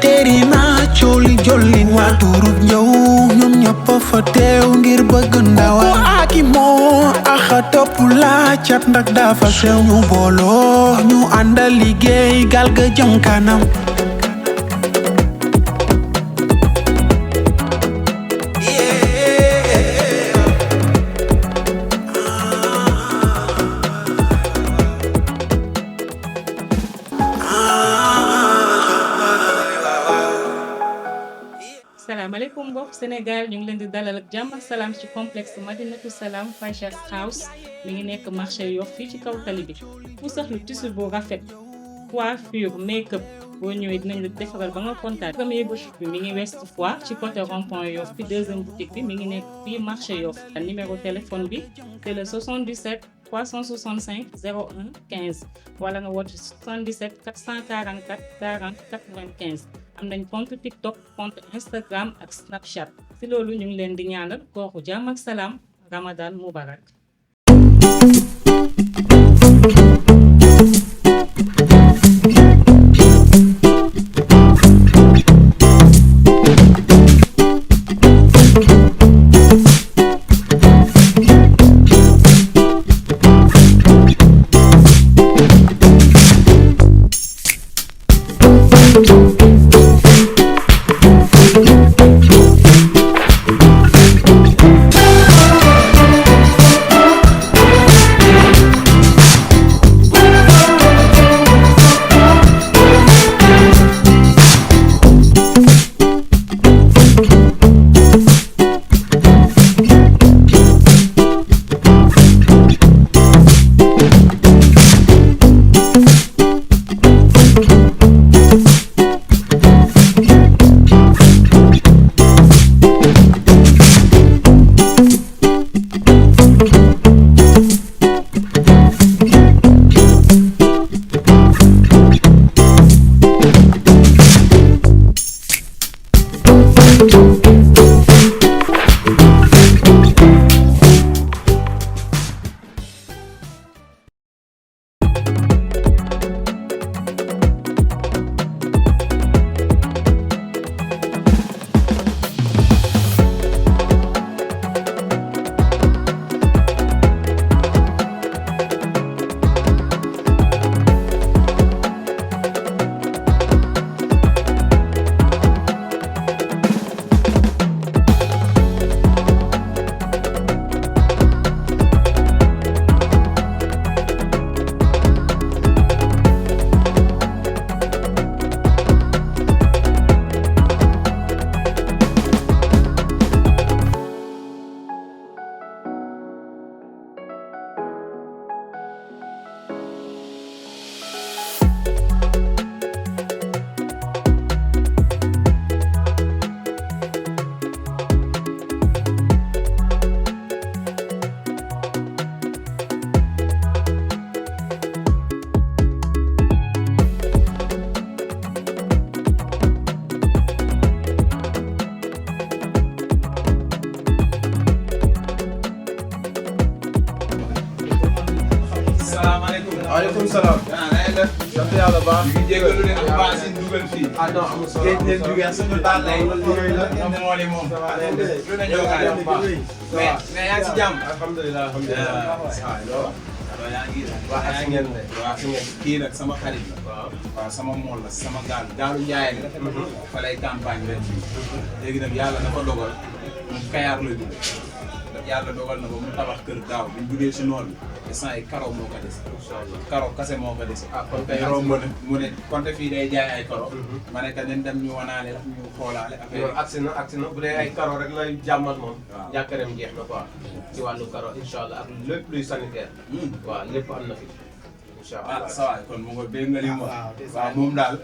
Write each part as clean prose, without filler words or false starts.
teeri naa cooli jollin waa turub ñëw ñoom ñëpp fa teew ngir bëgg ndawa aki moo axa topp laa cat ndax dafa sew ñu booloo ñu àndal liggéey gal ga jëm kanam salaamaaleykum mbokk Sénégal ñu ngi leen di dalal ak jàmm ak salaam ci complexe Madinatu Salaam Fashion House mi ngi nekk marché Yoff fii ci kaw tali bi ku soxla tissu bu rafet coiffure make-up boo ñëwee dinañ la defaral ba nga kontaan. Premier boutique bi mi ngi Ouest Foire ci côté rond-point Yoff bi deuxième boutique bi mi ngi nekk fii marché Yoff. Numéro téléphone bi c'est le 77 365 01 15 wala nga woote 77 444 40 95. am nañ compte TikTok compte Instagram ak Snapchat si loolu ñu ngi leen di ñaanal kooku jàmm ak salaam Ramadan Mubarak. waaleykum salaam. sant yàlla baax. ñu ngi jégalu leen bu baax si dugal fii. ah non amul solo amul solo géej suñu taal lay. am mooli moom. lu ne ñoo kaay mais yaa ngi si jàmm. alhamdulilah alhamdulilah. waaw yaa ngi ngeen de. waaw fi ngeen kii nag sama xarit la. waaw sama mool la sama gaalu njaay la. fa lay campagne ren fii. léegi nag yàlla dafa dogal mu Kayaar la jóge. yàlla dogal na ba mu tabax kër daaw bi ñu jugee si noonu bi instant yi karo moo ko des. karo kase moo ko des. ah kon tey romb na mu ne konte fii day jaay ay karo. ma ne que nañ dem ñu wanaale la ñu xoolaale affaire yi. agsi na bu dee ay karo rek lay jàmmal moom. waaw jàkkareem jeex na quoi. ci wàllu karo incha allah ak lépp luy sanitaire. waaw lépp am na fi. incha allah ah ça va kon mu ngi dégg nga li mu wax. waaw moom daal.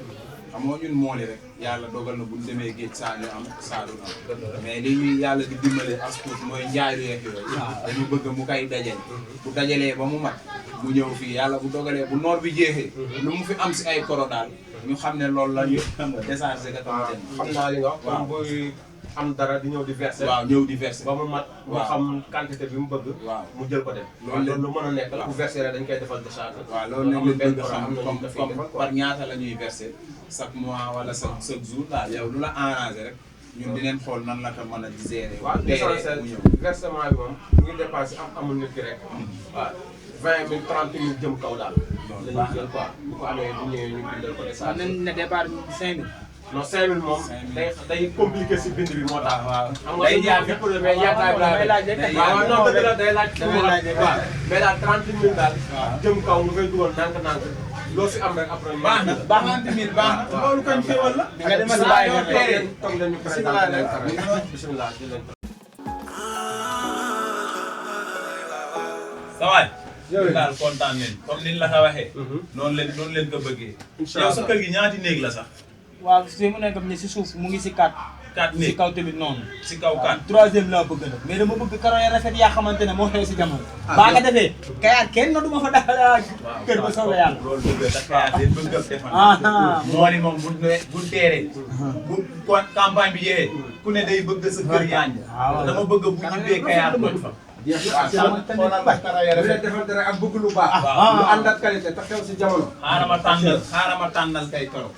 xam nga ñun mooli rek yàlla dogal na bu ñu demee géej saa ñu am saa du am mais li ñuy yàlla di dimbale as tuut mooy njaay lu yeeg yooyu dañu bëgg mu koy dajale bu dajalee ba mu mat mu ñëw fii yàlla bu dogalee bu noor bi jeexee lu mu fi am si ay koro daal ñu xam ne loolu la ñu xam nga déchargé ka tamit xam naa li nga wax comme buy am dara di ñëw di verser. waaw ñëw di verser. ba mu mat. mu xam quantité bi mu bëgg. waaw mu jël ko dem. loolu lu mën a nekk la. bu verser dañ koy defal décharge. waaw loolu nag lañ bëgg xam comme comme par ñaata la ñuy verser chaque mois wala chaque jour daal yow lu la arrangé rek ñun dinañ xool nan la ko mën a gérer. waaw l'essentiel mu ñëw versement bi moom mu ngi dépensé amul nit ki rek. waaw 20 000 30 000 jëm kaw daal. loolu la ñuy jël quoi bu ko amee bu ñëwee ñu bindal ko décharge. nañ ne départ 5 000. non 5000 moom. day compliqué si bind bi moo tax. waaw xam nga day jaar fépp la mais yaakaar naa ne waaw non dëgg la day laaj. waaw mais daal 30 000 daal. jëm kaw nga koy dugal nànk-nànk. loo fi am rek après. baax na 30 000 baax na loolu kañ xéwal la. nga demal si bàyyi nga toog leen ñu présenté leen kare. bisimilah di leen. sa waay. yow daal kontaan nañ comme niñ la ko waxee. noonu leen ko bëggee. incha yow allah sa kër gi ñaati néeg la sax. waaw si mu nekk ni si suuf mu ngi si 4. 4 si néeg kaw tamit noonu. si kaw 4. troisième laa bëgg nag mais dama bëgg karo ya rafet yaa xamante ne moo xew si jamono. baa nga defee kayaat kenn na du ma fa daal kër ba soobee yàlla. loolu dëgg la Dakar de bëgg a defar. moo ni moom bu teeree. bu campagne bi jeexee. ku ne day bëgg sa kër yaañ. dama bëgg bu ñibbee kayaat toj fa. xoolal defante rek ak bëgg lu baax. lu ànd ak qualité te xew si jamono. xaaral ma tànnal kay toro.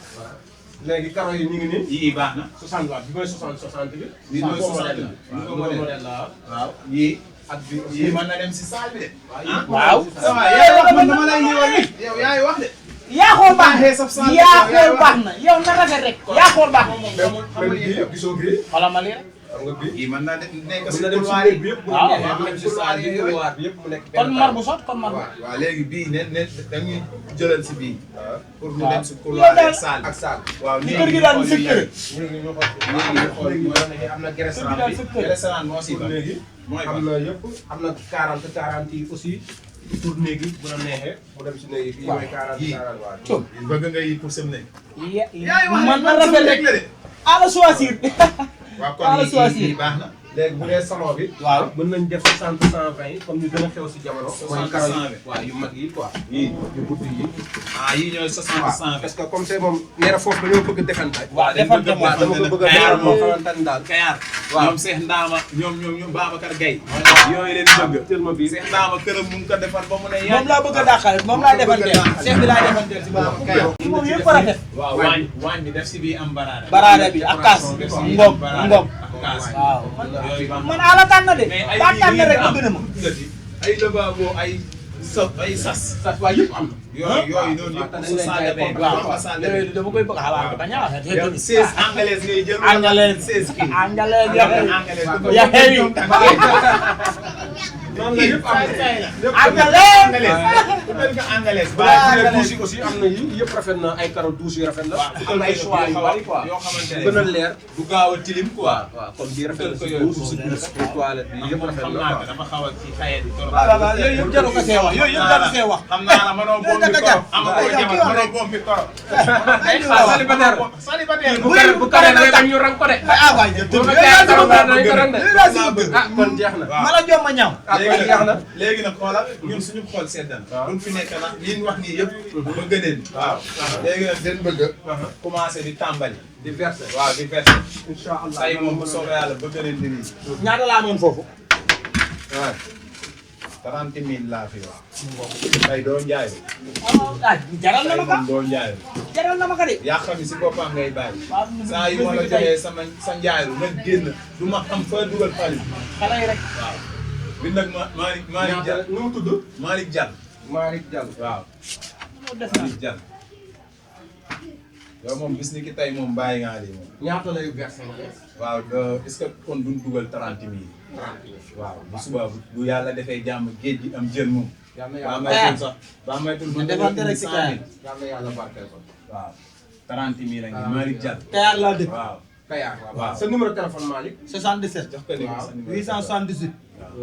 léegi karo yi ñu ngi nii. yii baax na. 60 waat bi mooy 60 bi. bii mooy 60 bi. modèle la waaw yii. ak bi yii mën na dem si saal bi de. waaw. yaay wax man dama lay ñëwal ni yow yaay wax de. yaa xool baax na yaa xool baax na yow na rafet rek. yaa xool baax na. même bii gisoo bii. xoolal ma lii rek. xam nga bii. yii mën naa nekk si mën na dem si couloir néeg yi. bi yëpp. waaw mën na dem si saal bi couloir bi yëpp mu nekk benn kon mar bu sot kon mar bu. waaw léegi bii ne dañuy jëlal si bii. pour ñu dem si yow couloir daal ak saal bi. ak saal. waaw li kër gi daal mu sëkkëre. léegi ñu xool léegi am na kër gi restaurant daal bi. sëkkëre. restaurant moo si ba. léegi mooy am na yëpp am na 40 yi aussi pour néeg yi bu la neexee mu dem si néeg yi fii mooy 40 waaw. bëgg nga yi pour sem ne. man na rafet rek ala choisir. waaw ala kon choisir. yii baax na. léegi bu dee salon bi. waaw mën nañ def 60 120 comme ñu gën a xew si jamono. 60 mooy karo yi 120. waaw yu mag yi quoi. yii yu gudd yi. yii ñooy 60 120. parce que comme c'est moom nee na foofu dañoo bëgg defante. waaw defante moom waaw dama ko bëgg a defal moo xamante ni daal. Kayar. waaw ñoom Cheikh Ndama ñoom Babacar Gaye. yooyu leen bëgg. tellement bi Cheikh Ndama këram mu ngi ko defar ba mu ne yaa. moom laa bëgg a dàqal moom laa defanteel. chef bi laa defanteel si baax. kii moom yëpp rafet. waaw waañ bi def si bii am baraada. baraada bi ak kaas ngom ngom waaw man ala tànn de daa tànn rek bëgg na ma ay lavabo ay sas waaw yëpp am na. yooyu noonu yëpp pour salle de bain waaw salle de bain yooyu dama koy bëgg xalaat bañ a wax yow 16 anglaise ngay jël anglaise 16 kii anglaise anglaise ya xewi noonu la yëpp am na. anglaise ku mel nga anglaise waaw bu dee douche yi aussi am na yi yëpp rafet na ay karo douche yi rafet na. am na ay choix yu bari quoi yoo yoo xamante ne gën a leer. du gaaw a tilim quoi waaw comme bii rafet na ko si yooyu douche pour toilette bi yëpp rafet xam na naa ko quoi. dafa xaw a ci xaye di trop waaw yooyu yëpp jaru ko see wax yooyu yëpp jaru see wax xam naa la mënoo boom bi torop amatoo jabar mënoo boom bi torop célibataire célibataire bu kare rek ñu rang ko de. ah waay jël bu tëdd fekkee dara dañ ko rang de. ah kon jeex na. ma la jom ma ñaaw ah kon jeex na. léegi nag xoolal ñun suñu xool sedd na buñ fi nekk nag li ñu wax nii yëpp bëgg neen waaw léegi nag den bëgg commencé di tàmbali di verser. waaw di verser incha allah say moom bu soobee yàlla bëgg neen di nii ñaata laa amoon foofu waaw 30 000 laa fi wax tey doo njaay ah jaral na tey ma ka moom doo njaay jaral na ma ka de yaa xam si boppam ngay bàyyi waaw saa yu ma la joxee sa njaayu nga génn du ma xam fa dugal xaalis xale yi rek waaw bi nag Malick Diall nu mu tudd. Malick Diall Malick Diall. waaw moo def na Malick Diall yow moom bis ni ki tey moom bàyyi ngaa lii moom ñaata lay verser nga. waaw est-ce que kon duñ dugal 30 000 waaw bu suba bu yàlla defee jàmm géej gi am jën moom yal na baa yàlla maytul sax baa maytul ñu defante rek si kaay. yal na yàlla barkeel ko. waaw 30 000 a ngi Malick Diall Kayar laa dëkk waaw Kayar waaw. sa numéro téléphone Malick. 77 jox ko léegi sa numéro 878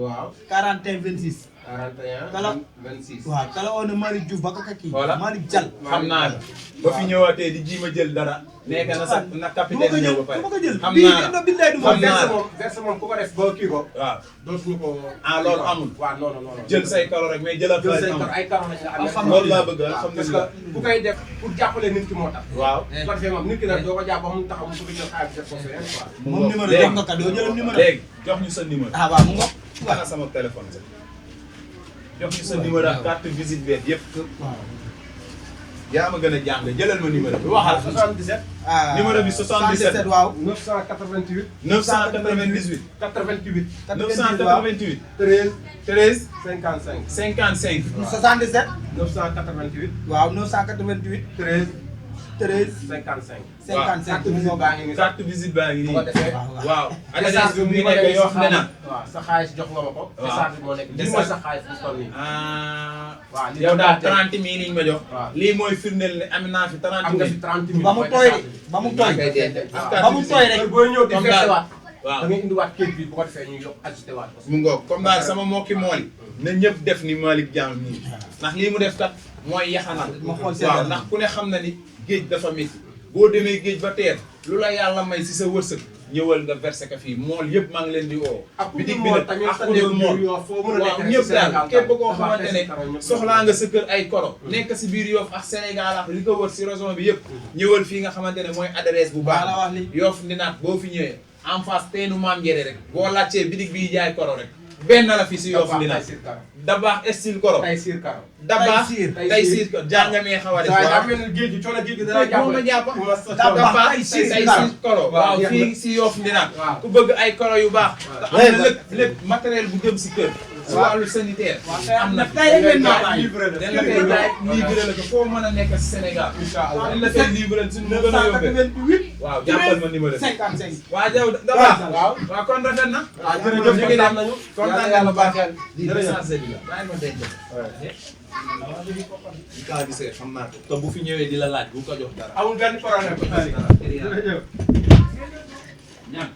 waaw 41 26 41 26. waaw kala oo na Malick Diouf ba ko kii. Voilà. Malick Diall. xam naa la ba fi ñëwaatee di ji ma jël dara. nekk na sax na capitaine ñëw ba pare. du ma ko jël xam bii naa la billaay du ma xam naa la verse moom ku ko def ba kii ko. waaw dootuñu ko. ah loolu amul. waaw non non non. jël say karo rek mais jëlal jël say amul. kar ay karo lañ la amee. loolu laa bëgg waaw parce que bu koy def pour jàppale nit ki moo tax. waaw. su ko defee moom nit ki nag doo ko jàpp ba mu taxaw mu bëgg jël xaalis def ko feneen quoi. moom numéro jox nga ka doo jël numéro. léegi jox ñu sa numéro. ah waaw mu ngoog. wax sama téléphone sax jox ñu sa numéro ak carte visite beeg yëpp. waaw. yaa ma gën a jàng jëlal ma numéro bi waxal. 77. ah numéro bi 77 waaw. 988. 998. 88. 988. 13. 13. 55. 55. 77. 988. waaw 988. 13. 13. 55. 55 visite baa ngi nii. carte visite baa ngi bu ko nii. defee. waaw. message adresse bi bi mu nekk yoo xam ne na. waaw sa xaalis jox nga ma ko. waaw message bi moo nekk lii mooy sa xaalis bu toll nii. waaw lii yow daal daal 30 000 liñ ma jox. waaw. lii mooy firndeel ne am naa fi 30 000. am nga fi 30 000. ba mu tooy ba mu tooy. ba mu tooy rek. boo ñëw di Comme fekk daal. waat. waaw da ngay indiwaat kayit bi bu ko defee ñu yokk ajusté waat ko. mu ngoog comme daal sama mbokki mool yi na ñëpp def ni Malick Diam nii ndax lii mu def kat mooy yaxanal. ma xool seen waaw ndax ku ne xam na ni géej dafa métti boo demee géej ba teer lu la yàlla may si sa wërsëg ñëwal nga versé ka fii mool yëpp maa ngi leen di woo. ak bitig ku bi mool nag tamit ak sa ku dul néeg mool yu yoo foo mën a nekk waaw rek ñëpp daal Sénégal képp koo dafa xamante ne des karo ñëpp soxlaa nga sa kër ay koro nekk si biir Yoff ak Sénégal ak li ko wër si région bi yëpp ñëwal fii nga xamante ne mooy adresse bu maa la baax wax li Yoff Ndinaat boo fi ñëwee en face teenu maam Njere rek boo laajtee bitig bii jaay koro rek benn la fi si Yoff Ndinaat Dabaax style koro Taysiir Karo. Dabaax Taysiir. Taysiir ko jàngamee xaw a def waaye daa waaw mel ni géej gi coono géej gi dana moom la jàpp Dabaax Dabaax Taysiir Taysiir koro waaw jeex na. fii si Yoff Ndinaat waaw. ku bëgg ay koro yu baax te am na lépp lépp matériel bu jëm si kër si wàllu sanitaire am na tey rek ngeen dañ livré la koy jaay livré la ko foo mën a nekk si Sénégal incha allah dañ la koy livré suñu mu gën a yombee 988. waaw jàppal ma numéro bi 55. waa jaw Dabaax waaw. waaw kon rafet na waaw jërëjëf ñu ngi kontaan dem nañu. kontaan yàlla nañu baax barkeel. di message bi la bàyyi ma denc di kaa gisee xam naa ko te bu fi ñëwee di la laaj bu ko jox dara amul benn problème. jërëjëf jërëjëf. ñaan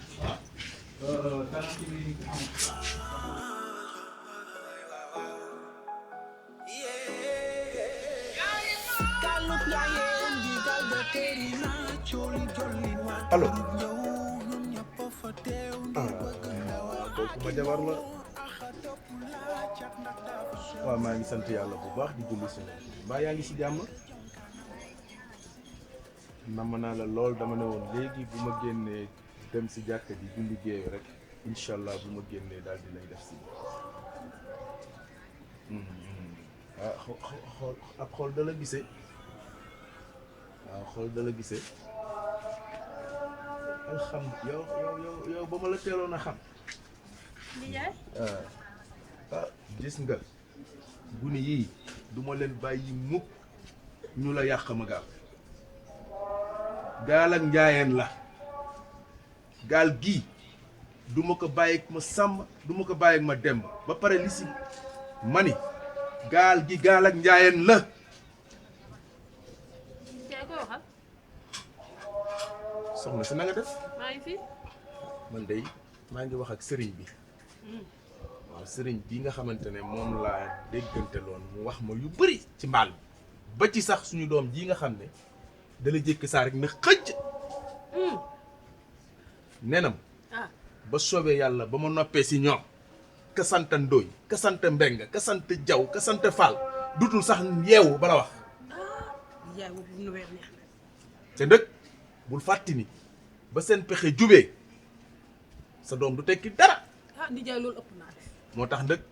allo kooku ma jabar la waaw maa ngi sant yàlla bu baax di julli si mbaa yaa ngi si jàmm namm naa la lool dama ne woon léegi bu ma génnee dem si jàkka ji julli géeyu rek incha allah bu ma génnee daal di lay def si xool ab xool da la gisee waaw xool da la gisee alhamdulilah yow ba ma la teeloon a xam gis nga guni yii duma leen bàyyi mukk ñu la yàq ma gaal ak njaayeen la gaal gii duma ko bàyyi ma sàmm duma ko bàyyi ma demb ba pare li si mani gaal gi gaal ak njaayeen la soxna si na nga def maa ngi fi. man day maa ngi wax ak sëriñ bi waaw sëriñ bi nga xamante ne moom laa déggante loon mu wax ma yu bëri ci mbaal bi ba ci sax suñu doom ji nga xam ne dala jékki saa rek na xëcc nenam ah ba soobee yàlla ba ma noppee si ñoom ka sant Ndooy ka sant Mbeng ka sant Jaw ka sant Fall dutul sax yeewu bala wax yaay boobu nu weer neex na. te ndëkk bul fàtti ni ba seen pexe jubee sa doom du tekki dara ah nijaay loolu ëpp naa def. moo tax ndëkk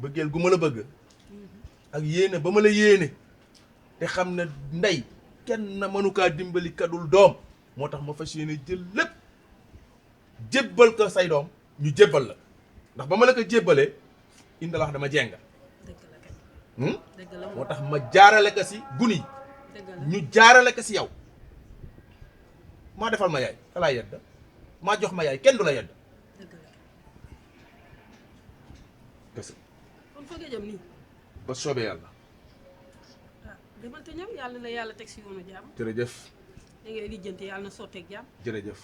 bëggeel gu ma la bëgg ak yéene ba ma la yéene te xam ne ndey kenn na mënu kaa dimbali kadul doom moo tax ma fas yéene jël lépp jébbal ko say doom ñu jébbal la ndax ba ma la ko jébbalee indi la wax dama jenga dëgg la kay. dëgg la moo moom tax ma jaarale ko si guni yi dëgg la. ñu jaarale ko si yow maa defal ma yaay alaa yedda maa jox ma yaay kenn du la yedd dëgg la kese kon foog nga jëm nii. ba soobee yàlla ah demal te ñëw yàlla na yàlla teg si yoonu jàmm. jërëjëf da ngay lijjanti yàlla na sotteeg jàmm. jërëjëf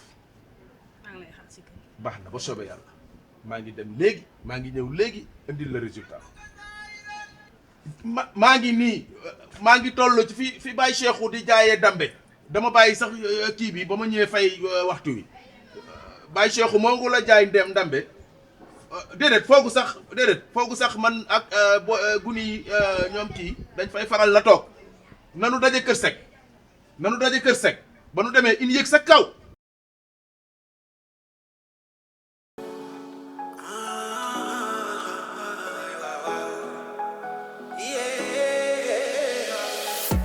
maa ngi lay xaar si kër gi. baax na ba soobee yàlla maa ngi dem léegi maa ngi ñëw léegi indil la résultat maa ngi nii maa ngi toll ci fi Baye Cheikhou di jaayee dambe dama bàyyi sax kii bi ba ma ñëwee fay waxtu wi Baye Cheikhou moo ngi la jaay ndem dambe déedéet foogu sax man ak guni ñoom kii dañ fay faral la toog nanu daje kër sec ba nu demee in yëg sa kaw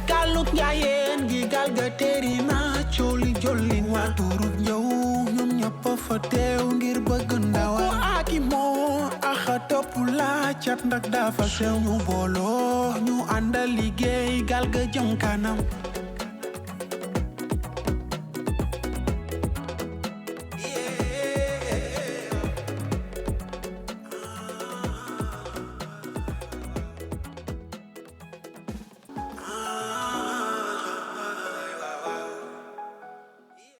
galuk njaayeen gi gal ga teeri na cooli jollin waa turub njaw ñoom ñëpp fa teew ngir bëgg ndawal aki moo axa topp la cat ndax dafa sew ñu booloo ñu àndal liggéey gal ga jëm kanam